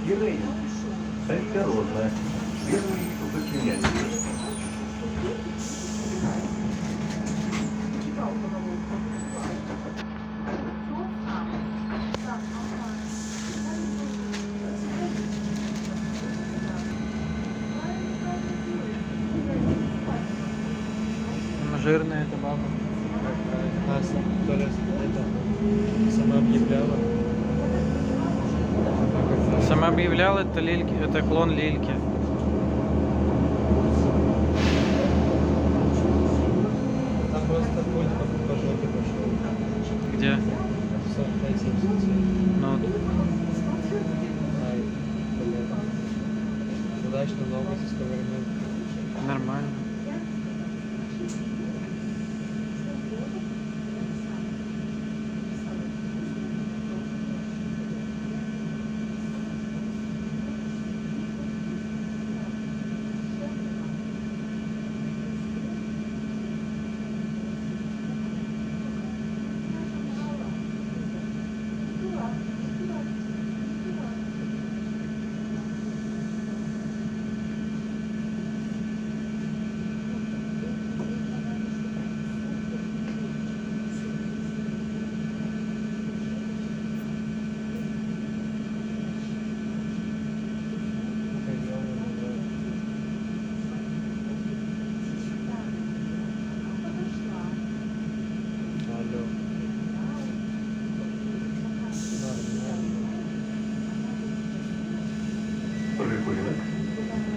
Героиня. Осторожно. Первый заклинатель. Жирная эта баба. Она сама объявляла. Сама объявляла, это Лильки, это клон Лильки. Там просто путь по жопе пошел. Где? Ну. Удачно ногу сковырнул. Нормально.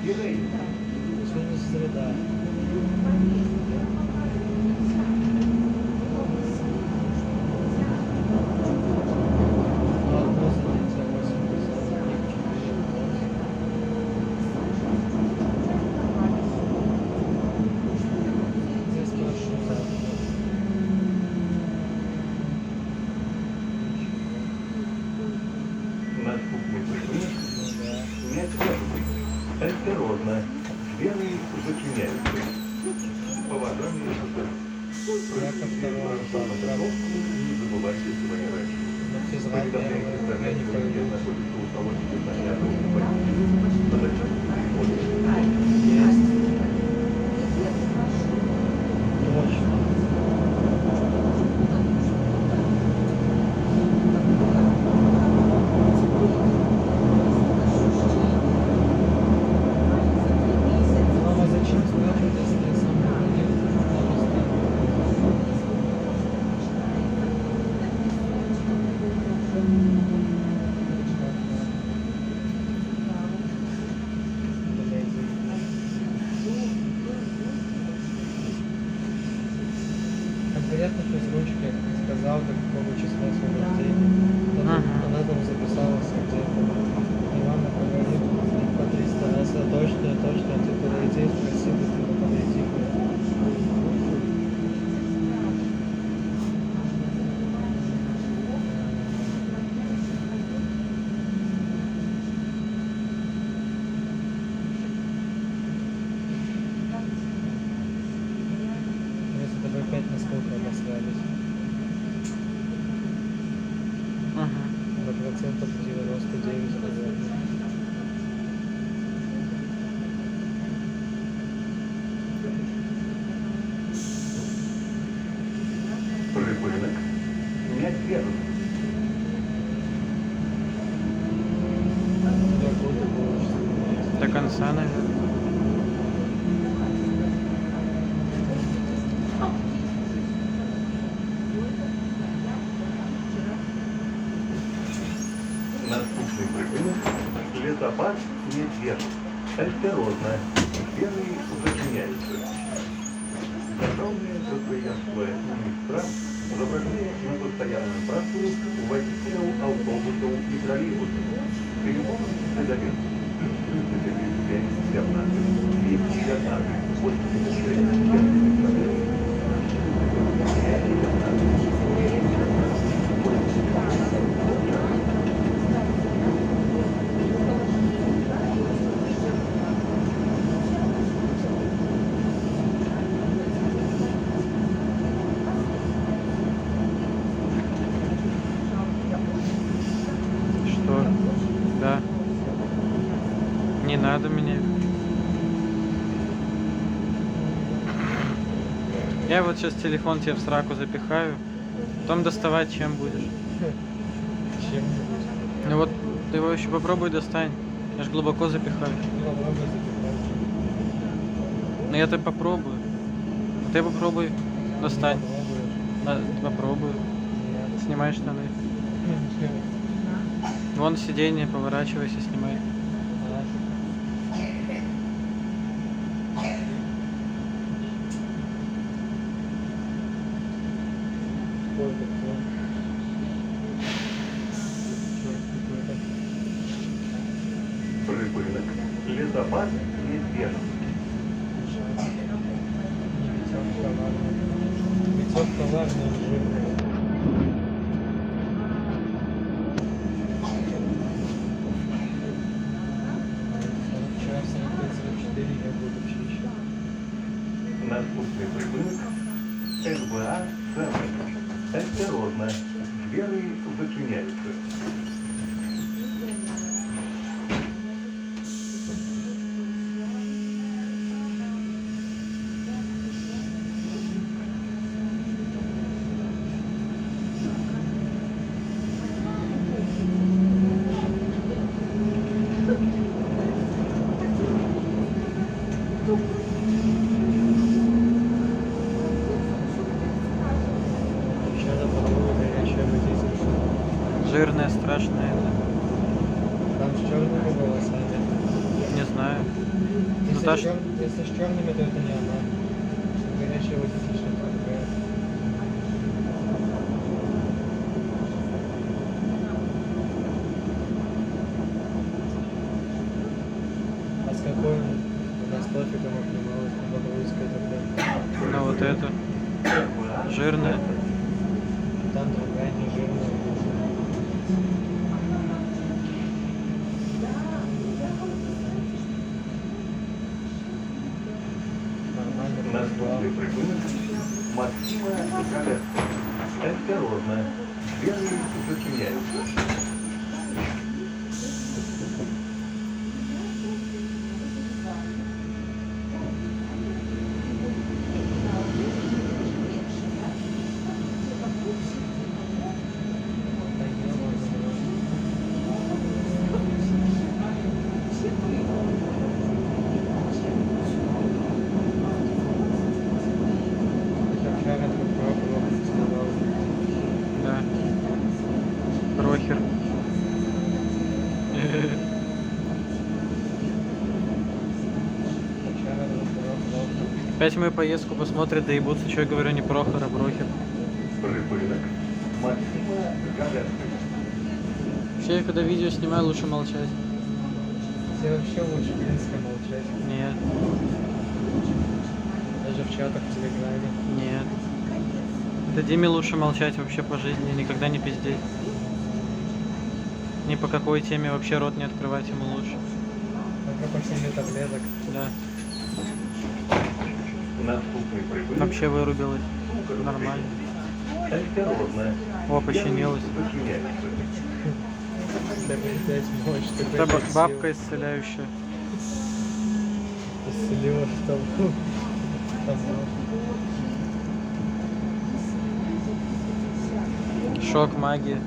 Героиня. Сегодня среда. Наступный предмет. Снять первый. Осторожно. Первый заклиняется. Положение не забывайте свои раньше. Поведомление интернете находится у того, где Мама, зачем спрашивать, если я сам Конкретно без ручки сказал, до какого числа свой рождения. Она там записалась где-то. Ивана говорит по 300 раз, а точно, ты подойди, спроси, ты подойди. Мы с тобой опять насколько обосрались. На процентов 99, наверное. Рыбынок. Снять первый. До конца, наверное. Наступный прыгунок. Лесопад не держит. Осторожно. Первый заклиняется. Огромное постоянство стран изображение на постоянном транспорте у водителя автобусов и троллейбусов. Перевод на довес. Что? Да. Не надо мне. Я вот сейчас телефон тебе в сраку запихаю. Потом доставать чем будешь. Чем? Ну вот, ты его еще попробуй достань. Я ж глубоко запихаю. Попробуй запихать. Но я тебе попробую. Ты попробуй достань. Попробуешь. Ты попробуй. Нет. Снимай штаны. Вон сиденье, поворачивайся, снимай. Ой, какой. Чёрт, какой-то. Припинок. Лесопад неизбежен. Не Витёк коварный. Витёк коварный жирный. Час 44 я буду чище. Наступний припинок. СБА Центр. Осторожно. Двери зачиняються. Сейчас попробую горячее водительство. Жирное, страшное. Там с черными волосами. Не знаю. Ну, Если, та с если с черными, то это не она. Горячее водительство другая. А с какой она с тофиком обнималась на Бобруйской тогда? Ну вот это. Жирное. Там другая не жирная. Нормально. Наступний припинок. Максима Галецька. Осторожно. Двери зачиняються. Да. Рохер. Опять мою поездку посмотрят, да ебутся, что я говорю, не Прохор, а Брохер. Припинок. Максима Галецька. Вообще, когда видео снимаю, лучше молчать. Тебе вообще лучше, в принципе, молчать. Нет, Даже в чатах, в Телеграме. нет. Да Диме лучше молчать вообще по жизни, никогда не пиздеть. Ни по какой теме вообще рот не открывать ему лучше. Только по 7 таблеток. Да. Наступний припинок. Вообще вырубилась. Нормально. Осторожно. О, починилась. Зачиняються. Тебе опять мощь, такой Это красивый. бабка исцеляющая. Исцелила того. Шок, магия.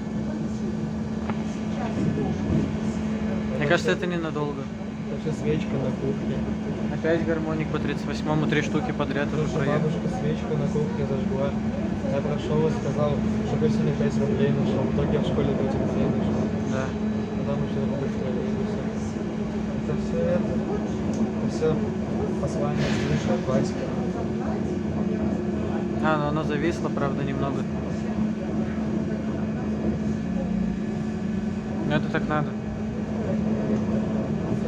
Мне кажется, это ненадолго. Даже свечка на кухне. Опять гармоник по 38-му, 3 штуки подряд уже Слушай, проехал. бабушка свечку на кухне зажгла. Я прошел и сказал, что я сегодня 5 рублей нашел. В итоге я в школе 5 рублей нашел. Да. Потом еще забыл в троллейбусе. Это все послание свыше от Васька. А, но оно зависло, правда, немного. Но это так надо.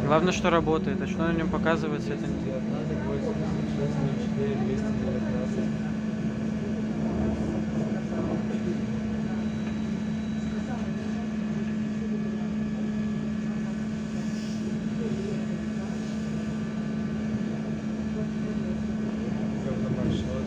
Главное, что работает. А что на нем показывается, это не... 19, 86, 04, 219. Ровно маршрут.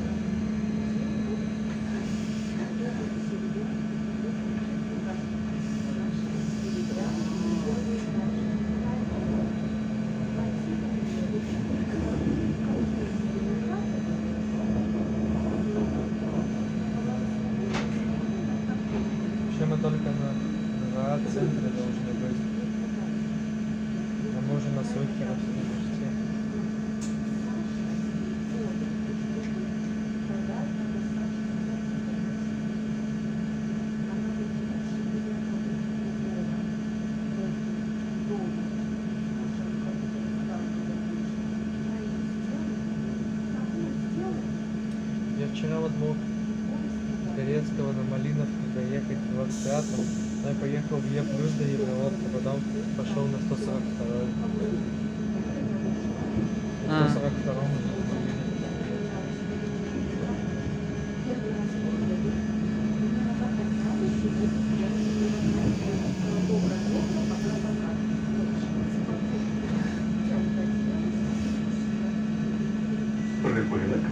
вчера вот мог с Горецкого на Малиновку доехать в 25-м, но я поехал в Е плюс до Евроводка, потом пошел на 142-й. На 142-м уже в Малиновке. Припинок.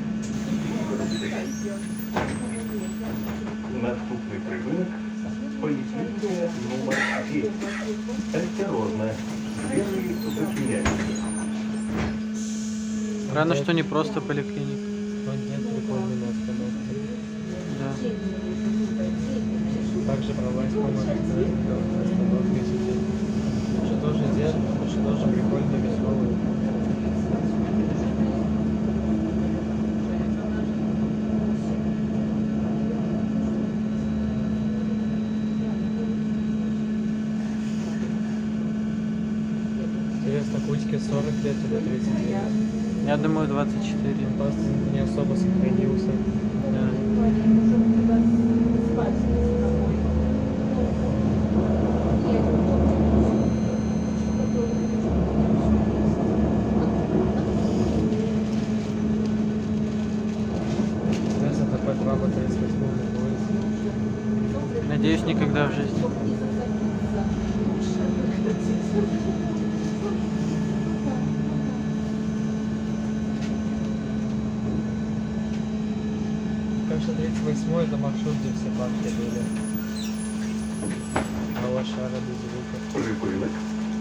Наступний припинок. Поліклініка номер 9. Осторожно. Белый зачиняется. Рано, что не просто поликлиника. Нет, прикольно на остановке. Да. Также права исполнять на остановке сидеть. Что тоже делать, что тоже прикольно, веселый. Интересно, Кузьке 40 лет или 30 лет? Я думаю, 24. Он просто не особо сохранился. Да. Интересно, такой баба 38 не будет. Надеюсь, никогда в жизни. Кажется, 38 это маршрут, где все бабки были. А лошара без звука. Припинок.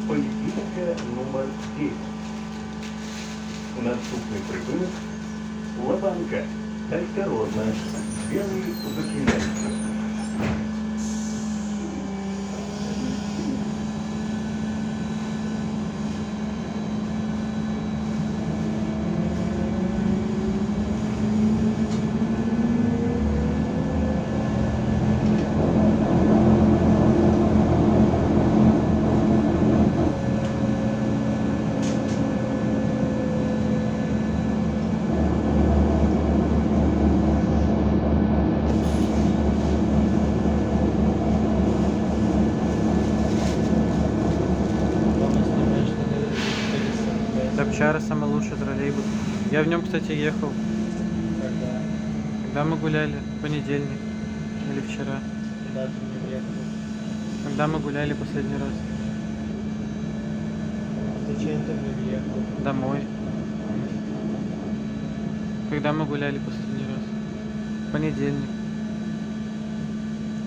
Поліклініка номер 9. Наступний припинок. Лобанка. Осторожно. Белый зачиняется. Добчара самый лучший троллейбус. Я в нем, кстати, ехал. Когда? Когда мы гуляли? В понедельник. Или вчера. Когда ты не ехал? Когда мы гуляли последний раз. Зачем ты не ехал? Домой. Когда мы гуляли последний раз? В понедельник.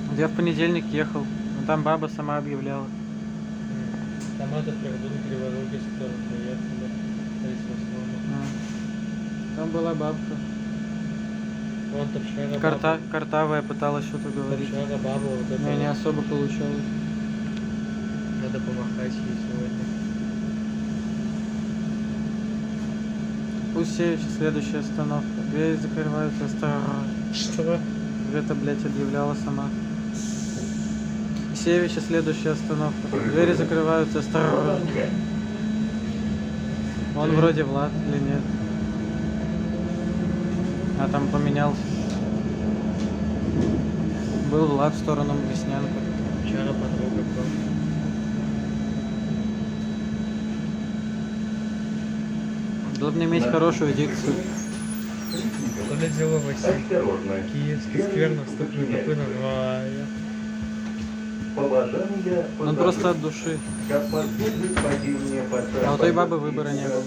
Вот я в понедельник ехал. Но там баба сама объявляла. Там этот пердун криворукий, с которым мы ехали. 38-му. Там была бабка. Вон Топшера баба. Картавая пыталась что-то говорить. Топшера баба, вот это. Но не особо получалось. Надо помахать ей сегодня. Усевич, следующая остановка. Двери закрываются, осторожно. Что? Это, блядь, объявляла сама. Усевича, следующая остановка. Двери закрываются, осторожно. Лобанка. Он вроде Влад или нет? А там поменялся. Был Влад в сторону Веснянка. Вчера подруга была. Должны иметь хорошую дикцию. То ли дело Василь. Осторожно. Киевский сквер наступный такой нормально. Положение Он просто от души. А у той бабы выбора не было.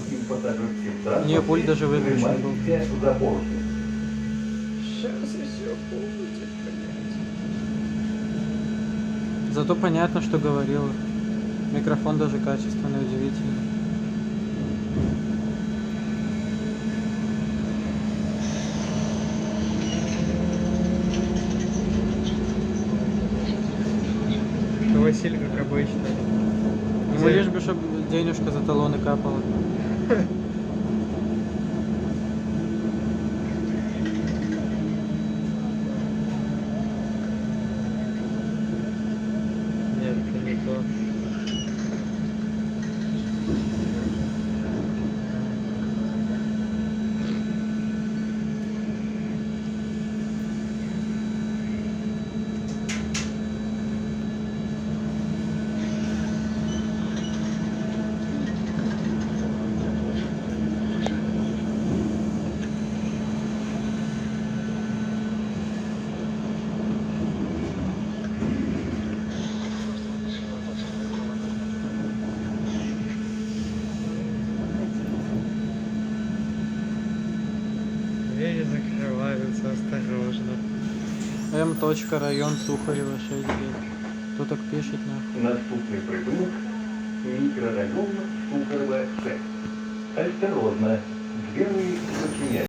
У нее пульт даже выключен был. Сейчас еще будет, блядь. Зато понятно, что говорила. Микрофон даже качественный, удивительный. Василь, как обычно. Ему лишь бы, чтобы денежка за талоны капала. Нет, это не то. Двери закрываются осторожно. М. Район Сухарева 6 лет. Кто так пишет нахуй? Наступний прибулок мікрорайон Сухареве 6. Осторожно, двери зачиняются.